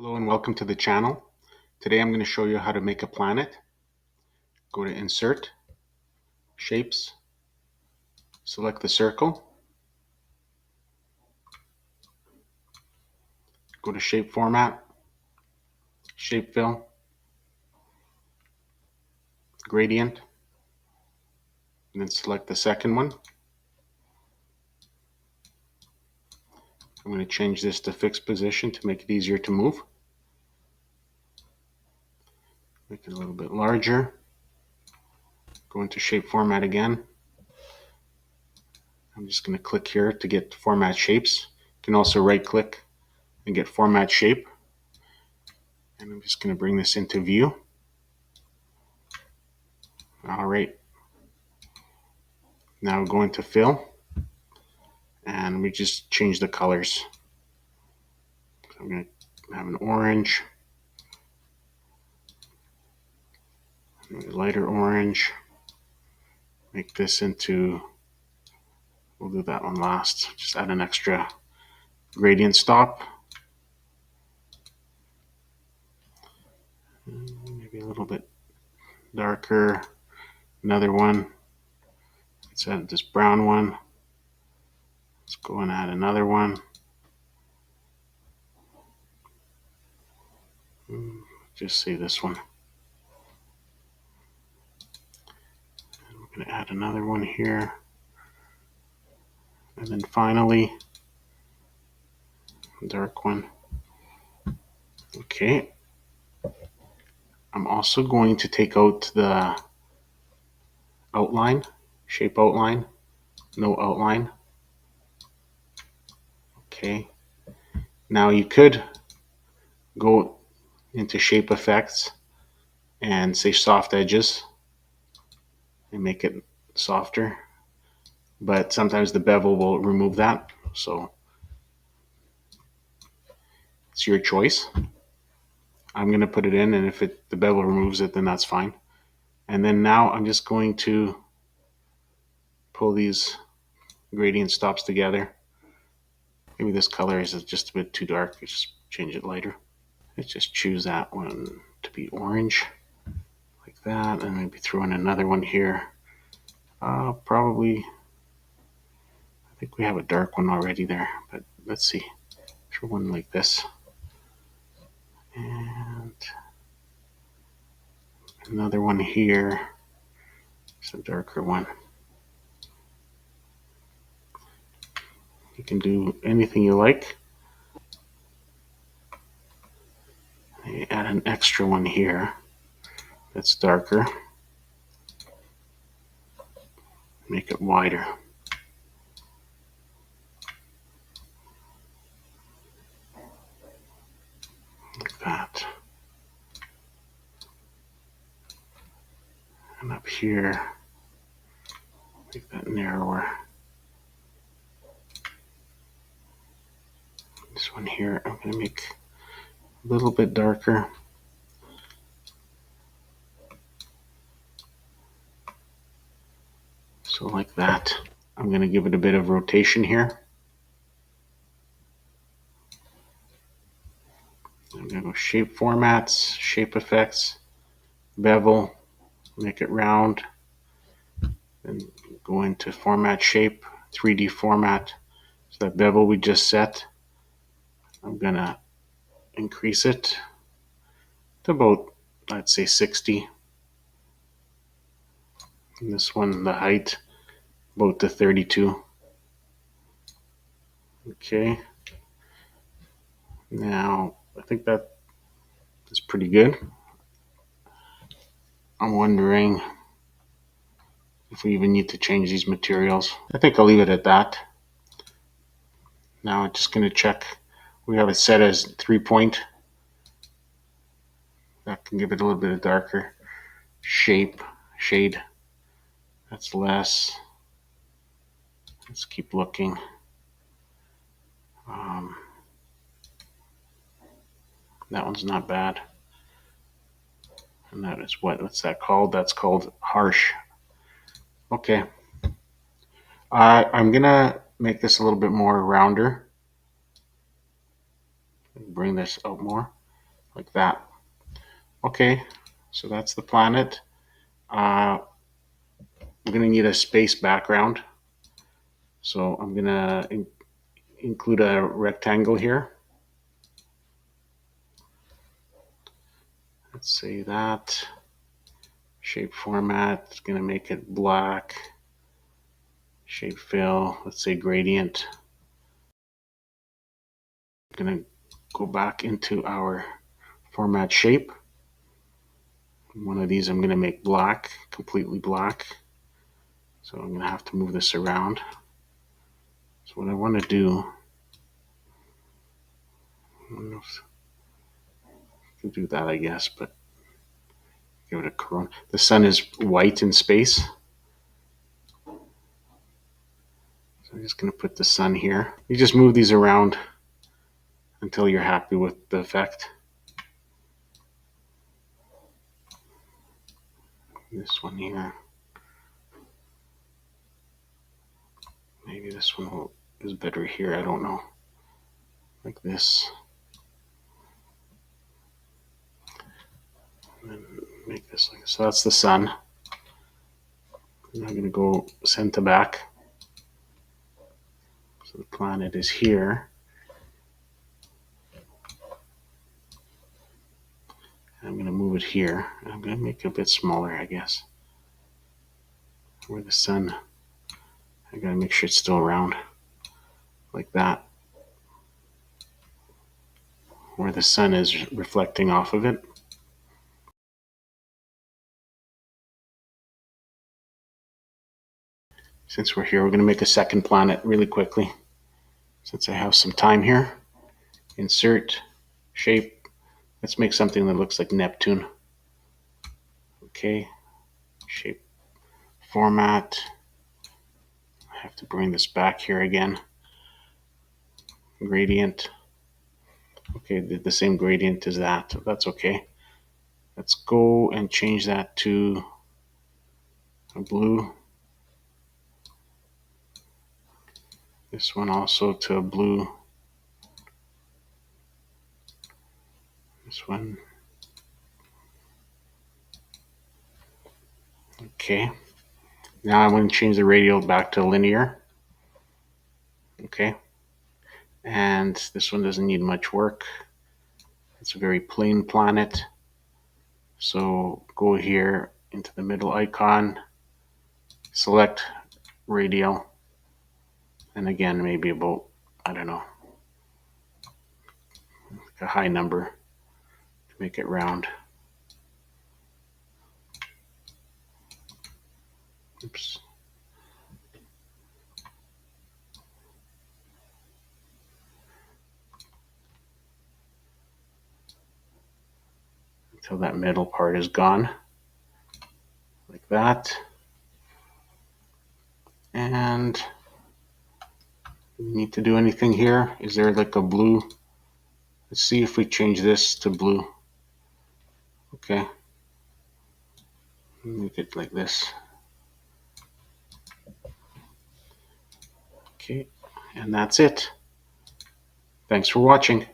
Hello and welcome to the channel. Today I'm going to show you how to make a planet. Go to Insert, Shapes, select the circle, go to Shape Format, Shape Fill, Gradient, and then select the second one. I'm going to change this to fixed position to make it easier to move. Make it a little bit larger. Go into Shape Format again. I'm just going to click here to get Format Shapes. You can also right click and get Format Shape. And I'm just going to bring this into view. All right. Now go into Fill. And we just change the colors. So I'm going to have an orange, a lighter orange. Make this into, we'll do that one last. Just add an extra gradient stop. Maybe a little bit darker. Another one. Let's add this brown one. Let's go and add another one. Just say this one. And we're going to add another one here. And then finally, a dark one. Okay. I'm also going to take out the outline, shape outline, no outline. Okay. Now you could go into shape effects and say soft edges and make it softer, but sometimes the bevel will remove that, so it's your choice. I'm going to put it in, and if the bevel removes it, then that's fine. And then now I'm just going to pull these gradient stops together. Maybe this color is just a bit too dark. Let's just change it lighter. Let's just choose that one to be orange, like that, and maybe throw in another one here. Probably, I think we have a dark one already there, but let's see. Throw one like this. And another one here. It's a darker one. You can do anything you like. You add an extra one here that's darker. Make it wider. Like that. And up here, make that narrower. This one here, I'm going to make a little bit darker. So like that. I'm going to give it a bit of rotation here. I'm going to go shape formats, shape effects, bevel, make it round. Then go into format shape, 3D format. So that bevel we just set, I'm going to increase it to about, I'd say 60. And this one, the height, about to 32. Okay. Now, I think that is pretty good. I'm wondering if we even need to change these materials. I think I'll leave it at that. Now I'm just going to check. We have it set as 3-point. That can give it a little bit of darker shade. That's less. Let's keep looking. That one's not bad. And that is what's that called? That's called harsh. Okay. I'm gonna make this a little bit more rounder. Bring this out more. like that. Okay, so that's the planet. We're going to need a space background. So I'm going to include a rectangle here. Let's say that. Shape format, it's going to make it black. Shape fill, let's say gradient. I'm going to go back into our format shape. One of these I'm going to make black, completely black. So I'm going to have to move this around. So what I want to do, I don't know if I can do that, I guess, but give it a corona. The sun is white in space. So I'm just going to put the sun here. You just move these around until you're happy with the effect. This one here. Maybe this one is better here. I don't know. Like this. And then make this like this. So that's the sun. And I'm going to go send to back. So the planet is here. I'm going to move it here. I'm going to make it a bit smaller, I guess. Where the sun, I got to make sure it's still around. Like that. Where the sun is reflecting off of it. Since we're here, we're going to make a second planet really quickly. Since I have some time here. Insert, shape. Let's make something that looks like Neptune. Okay. Shape, format. I have to bring this back here again. Gradient. Okay, the same gradient as that. That's okay. Let's go and change that to a blue. This one also to a blue. This one. Okay. Now I'm going to change the radial back to linear. Okay. And this one doesn't need much work. It's a very plain planet. So go here into the middle icon, select radial, and again, maybe about, I don't know, a high number to make it round. Oops. Until that middle part is gone. Like that. And we need to do anything here. Is there like a blue? Let's see if we change this to blue. Okay. Make it like this. Okay. And that's it. Thanks for watching.